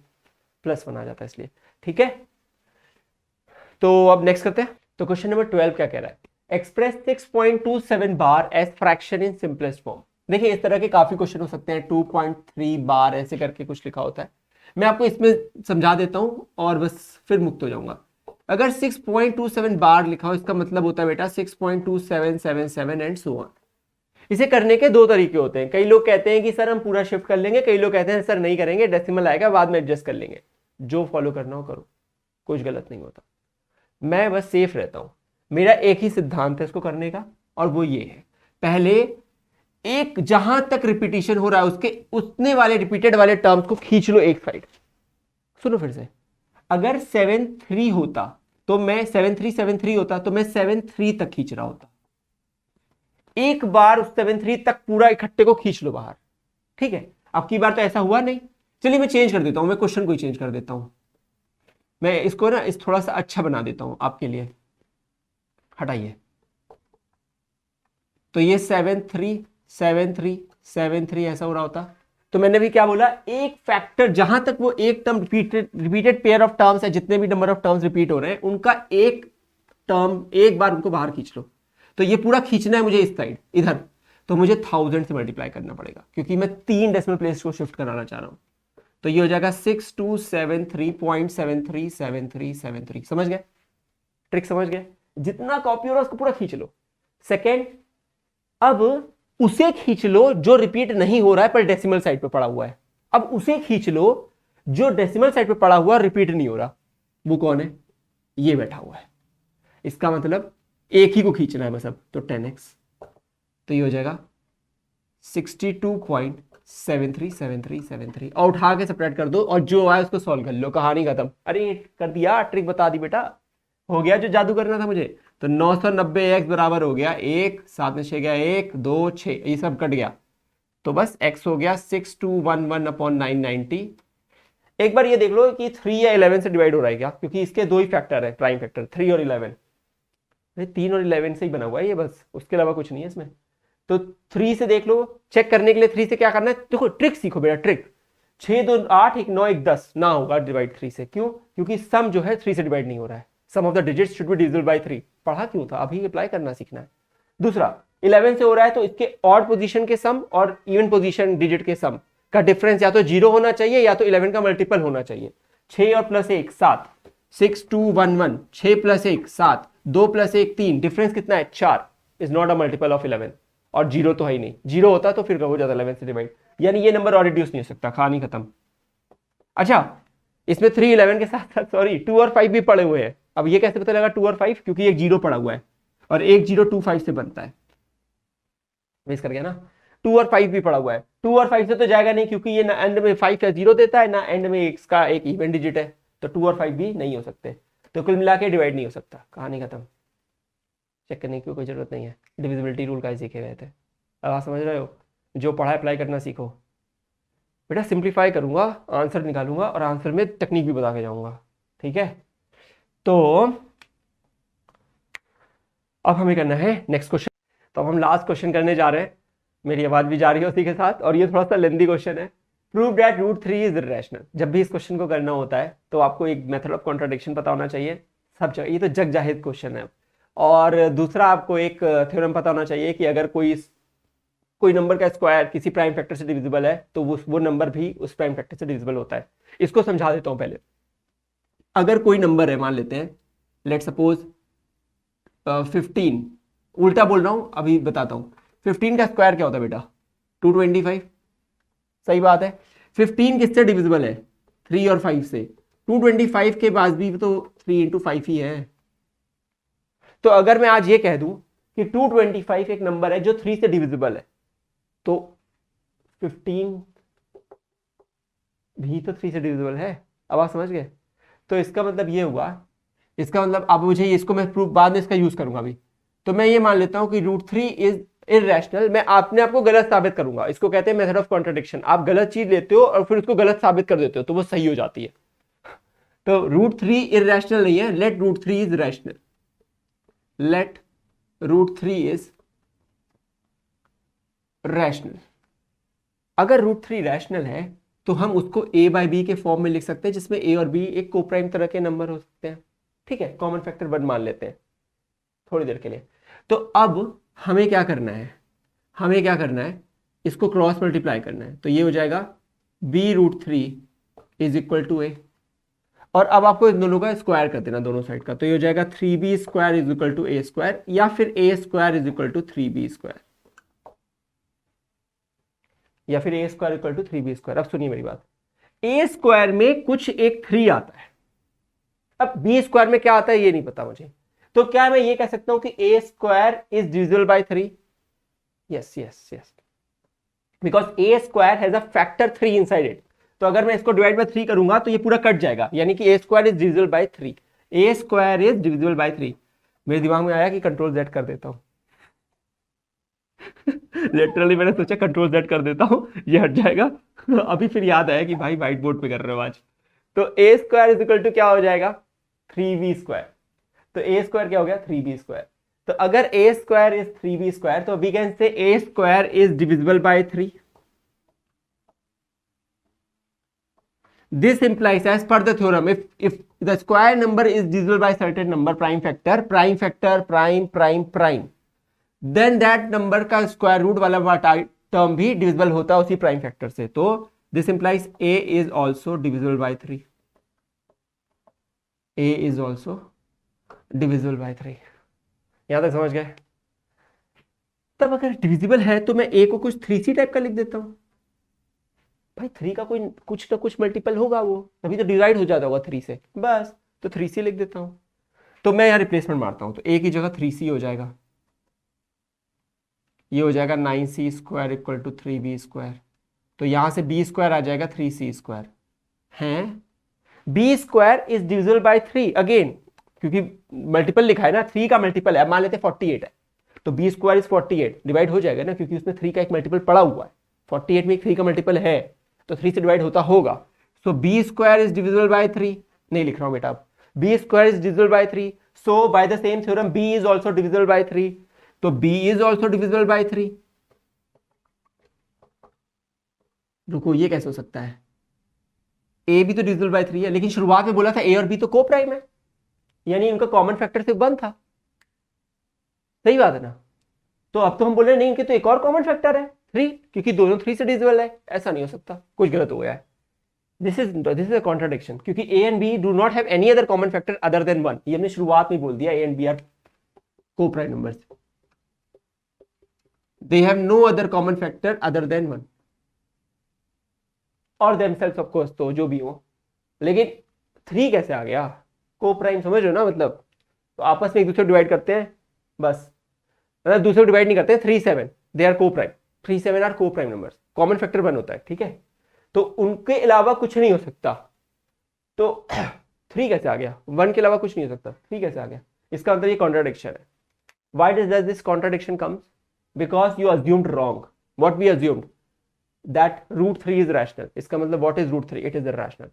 +1 आ जाता है इसलिए, ठीक है। तो अब नेक्स्ट करते हैं। तो क्वेश्चन नंबर 12 क्या कह रहा है, express 6.27 bar as fraction in simplest form. देखिए इस तरह के काफी क्वेश्चन हो सकते हैं, 2.3 बार ऐसे करके कुछ लिखा होता है, मैं आपको इसमें समझा देता हूं और बस फिर मुक्त हो जाऊंगा। अगर 6.27 बार लिखा हो, इसका मतलब होता है बेटा 6.2777 एंड सो ऑन। इसे करने के दो तरीके होते हैं। कई लोग कहते हैं कि सर हम पूरा शिफ्ट कर लेंगे, कई लोग कहते हैं सर नहीं करेंगे, डेसिमल आएगा बाद में एडजस्ट कर लेंगे। जो फॉलो करना हो करो, कुछ गलत नहीं होता। मैं बस सेफ रहता हूं। मेरा एक ही सिद्धांत है इसको करने का, और वो ये है, पहले एक जहां तक रिपीटिशन हो रहा है उसके उतने वाले रिपीटेड वाले टर्म्स को खींच लो एक साइड। सुनो फिर से, अगर 7 3 होता तो मैं 7 3 होता तो मैं 7 3 तक खींच रहा होता। एक बार उस 7 3 तक पूरा इकट्ठे को खींच लो बाहर, ठीक है। अब की बार तो ऐसा हुआ नहीं। चलिए मैं चेंज कर देता हूं, मैं क्वेश्चन को ही चेंज कर देता हूं। मैं इसको ना इस थोड़ा सा अच्छा बना देता हूं आपके लिए। हटाइए, तो ये 7 3 ऐसा हो रहा होता। तो मैंने भी क्या बोला, एक फैक्टर जहां तक वो एक term repeated pair of terms है, जितने भी नंबर ऑफ टर्म्स रिपीट हो रहे हैं उनका एक टर्म एक बार उनको बाहर खींच लो। तो ये पूरा खींचना है मुझे इस साइड इधर, तो मुझे 1000 से मल्टीप्लाई करना पड़ेगा क्योंकि मैं 3 डेसिमल प्लेस को शिफ्ट कराना चाह रहा हूं। तो ये हो जाएगा 6273.737373। समझ गए? ट्रिक समझ गए? जितना कॉपी हो रहा है उसको पूरा खींच लो। सेकेंड, अब उसे खींच लो जो रिपीट नहीं हो रहा है पर डेसिमल साइड पे पड़ा हुआ है। अब उसे खींच लो जो डेसिमल साइड पे पड़ा हुआ रिपीट नहीं हो रहा। वो कौन है? ये बैठा हुआ है। इसका मतलब एक ही को खींचना है बस अब। तो 10x, तो ये हो जाएगा 62.737373 और उठा के सेपरेट कर दो और जो आए उसको सॉल्व कर लो, कहानी खत्म। अरे कर दिया, ट्रिक बता दी बेटा, हो गया जो जादू करना था मुझे। तो 990x बराबर हो गया 1, 7 में 6 गया 1 2 6, ये सब कट गया। तो बस x हो गया 6211/990। एक बार ये देख लो कि 3 या 11 से डिवाइड हो रहा है क्या, क्योंकि इसके दो ही फैक्टर है, प्राइम फैक्टर 3 और 11। 3 और 11 से ही बना हुआ है ये, बस उसके अलावा कुछ नहीं है इसमें। तो 3 से देख लो, चेक करने के लिए 3 से क्या करना है, देखो ट्रिक सीखो बेटा, ट्रिक। 6 2 8 1 9 1 10 ना होगा डिवाइड 3 से। क्यों? क्योंकि सम जो है 3 से डिवाइड नहीं हो रहा है। Sum of the digits should be divisible by 3। पढ़ा क्यों था, अभी अप्लाई करना सीखना है। दूसरा, 11 से हो रहा है तो इसके ऑड पोजीशन के सम और इवन पोजीशन डिजिट के सम का डिफरेंस या तो 0 होना चाहिए या तो 11 का मल्टीपल होना चाहिए। 6 और प्लस 1 7, 6211, 6 प्लस 1 7, 2 प्लस 1 3, डिफरेंस कितना है 4, is not a multiple of 11। और 0 तो है ही नहीं, 0 होता तो फिर हो जाता 11 से डिवाइड, यानी ये नंबर और रिड्यूस नहीं हो सकता, कहानी खत्म। अच्छा, इसमें 3 11 के साथ साथ सॉरी 2 और 5 भी पड़े हुए हैं। अब ये कैसे पता लगा 2 और 5? क्योंकि एक 0 पड़ा हुआ है और एक 0 2 5 से बनता है। मिस कर गया ना, 2 और 5 भी पड़ा हुआ है। 2 और 5 से तो जाएगा नहीं क्योंकि ये ना एंड में 5 का 0 देता है ना एंड में x का एक इवन डिजिट है, तो 2 और 5 भी नहीं हो सकते। तो कुल मिला के डिवाइड नहीं हो सकता, कहानी खत्म। चेक करने की कोई जरूरत नहीं है, डिविजिबिलिटी रूल का सीखे हुए थे। अब आप समझ रहे हो, जो पढ़ा अप्लाई करना सीखो बेटा। सिंप्लीफाई करूंगा, आंसर निकालूंगा और आंसर में टेक्निक भी बता के जाऊंगा, ठीक है। तो अब हमें करना है नेक्स्ट क्वेश्चन। तो अब हम लास्ट क्वेश्चन करने जा रहे हैं। मेरी आवाज भी जा रही है उसी के साथ, और ये थोड़ा सा लेंदी क्वेश्चन है। Prove that √3 is irrational. जब भी इस क्वेश्चन को करना होता है तो आपको एक मेथड ऑफ कॉन्ट्राडिक्शन पता होना चाहिए सब जगह, ये तो जग जाहिर क्वेश्चन है। और दूसरा, आपको एक थ्योरम पता होना चाहिए कि अगर कोई नंबर का स्क्वायर किसी प्राइम फैक्टर से डिविजिबल है तो वो नंबर भी उस प्राइम फैक्टर से डिविजिबल होता है। इसको समझा देता हूं पहले। अगर कोई नंबर है, मान लेते हैं लेट सपोज 15, उल्टा बोल रहा हूं अभी बताता हूं। 15 का स्क्वायर क्या होता है बेटा? 225। सही बात है। 15 किससे डिविजिबल है? 3 और 5 से। 225 के बाद भी तो 3 × 5 ही है। तो अगर मैं आज ये कह दूं कि 225 एक नंबर है जो 3 से डिविजिबल है, तो 15 भी तो 3 से डिविजिबल है। अब आप समझ गए? तो इसका मतलब ये हुआ, इसका मतलब अब मुझे इसको मैं प्रूफ बाद में इसका यूज करूंगा अभी। तो मैं ये मान लेता हूं कि √3 इज इररेशनल। मैं अपने आपको गलत साबित करूंगा, इसको कहते हैं मेथड ऑफ कॉन्ट्रडिक्शन। आप गलत चीज लेते हो और फिर उसको गलत साबित कर देते हो तो वो सही हो जाती है। तो √3 इररेशनल नहीं है, let √3 is rational. Let √3 is rational. अगर √3 रैशनल है तो हम उसको a/b के फॉर्म में लिख सकते हैं, जिसमें a और b एक कोप्राइम तरह के नंबर हो सकते हैं, ठीक है। कॉमन फैक्टर 1 मान लेते हैं थोड़ी देर के लिए। तो अब हमें क्या करना है, हमें क्या करना है, इसको क्रॉस मल्टीप्लाई करना है। तो ये हो जाएगा b√3 is equal to a, और अब आपको इन दोनों का स्क्वायर कर देना दोनों साइड का। तो ये हो जाएगा 3b² is equal to a² या फिर a² is equal to 3b²। या फिर A square equal to 3b square. अब सुनिए मेरी बात, ए स्क्वायर में कुछ एक 3 आता है, अब बी स्क्वायर में क्या आता है ये नहीं पता मुझे, तो क्या मैं ये कह सकता हूं कि A square is divisible by 3? Yes yes yes, because A square has a factor 3 inside it. तो अगर मैं इसको डिवाइड बाय 3 करूंगा तो ये पूरा कट जाएगा, यानी कि A square is divisible by 3। A square is divisible by 3। मेरे दिमाग में आया कि कंट्रोल जेड कर देता हूं लिटरली मैंने सोचा कंट्रोल जेड कर देता हूं, ये हट जाएगा अभी फिर याद आया कि भाई व्हाइट बोर्ड पे कर रहे हो आज। तो ए स्क्वायर इज इक्वल टू क्या हो जाएगा? 3b square. तो ए स्क्वायर क्या हो गया? 3b square. तो अगर a square is 3b square तो we can say a square is divisible by 3। This implies, as per the theorem, if the square number is divisible by certain number, prime factor, prime, then that number का square root वाला term भी divisible होता है उसी prime factor से। तो this implies a is also divisible by 3. a is also divisible by 3। यहां तक समझ गए? तब अगर डिविजिबल है तो मैं a को कुछ 3c टाइप का लिख देता हूं। भाई 3 का कोई कुछ ना कुछ मल्टीपल होगा, वो तभी तो डिवाइड हो जाता होगा 3 से, बस तो 3c लिख देता हूं। तो मैं यहाँ रिप्लेसमेंट मारता हूं, तो a की जगह 3c हो जाएगा, ये हो जाएगा 9c square equal to 3b square. तो यहां से b स्क्वायर आ जाएगा 3c स्क्वायर है। b square is divisible by 3 again, क्योंकि मल्टीपल लिखा है ना, 3 का मल्टीपल है, मान लेते 48 है, तो b स्क्वायर इज 48 डिवाइड हो जाएगा ना, क्योंकि उसमें 3 का एक मल्टीपल पड़ा हुआ है, 48 में एक 3 का मल्टीपल है तो 3 से डिवाइड होता होगा। सो b square is divisible by 3, नहीं लिख रहा हूं बेटा अब, b square is divisible by 3, so by the same theorem b is also divisible by 3, तो b is also divisible by 3। रुको, ये कैसे हो सकता है? a भी तो डिविजिबल बाय 3 है, लेकिन शुरुआत में बोला था a और b तो को प्राइम है, यानी इनका कॉमन फैक्टर सिर्फ 1 था, सही बात है ना? तो अब तो हम बोल रहे हैं नहीं, इनके तो एक और कॉमन फैक्टर है 3, क्योंकि दोनों 3 से डिविजिबल है। ऐसा नहीं हो सकता, कुछ गलत हो गया है। दिस इज अ कॉन्ट्राडिक्शन, क्योंकि a and b do not have any other common factor other than 1। ये हमने शुरुआत में बोल दिया, a and b are coprime numbers, they have no other common factor other than 1 और themselves of course, तो जो भी हो। लेकिन 3 कैसे आ गया? को प्राइम, समझ रहे हो ना मतलब? तो आपस में एक दूसरे को डिवाइड करते हैं बस, मतलब दूसरे को डिवाइड नहीं करते। 3 7 दे आर को prime, 3 7 are coprime numbers, common factor 1 होता है, ठीक है? तो उनके अलावा कुछ नहीं हो सकता। तो 3 कैसे आ गया? 1 के अलावा कुछ नहीं हो सकता, 3 कैसे आ गया? इसका मतलब ये कॉन्ट्राडिक्शन है। Why does this contradiction comes? Because you assumed wrong. What we assumed? That √3 is rational. इसका मतलब what is √3? It is irrational.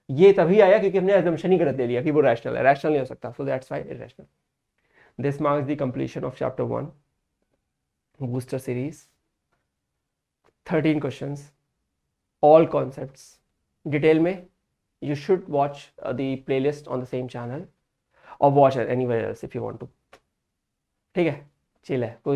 ये तभी आया क्योंकि हमने अजम्पशन ही गलत ले लिया कि वो रैशनल है, रैशनल नहीं हो सकता, so that's why irrational. This marks the completion of chapter 1 booster series, 13 questions, all concepts detail में। you should watch the playlist on the same channel or watch it anywhere else if you want to। ठीक है, chill है, कोई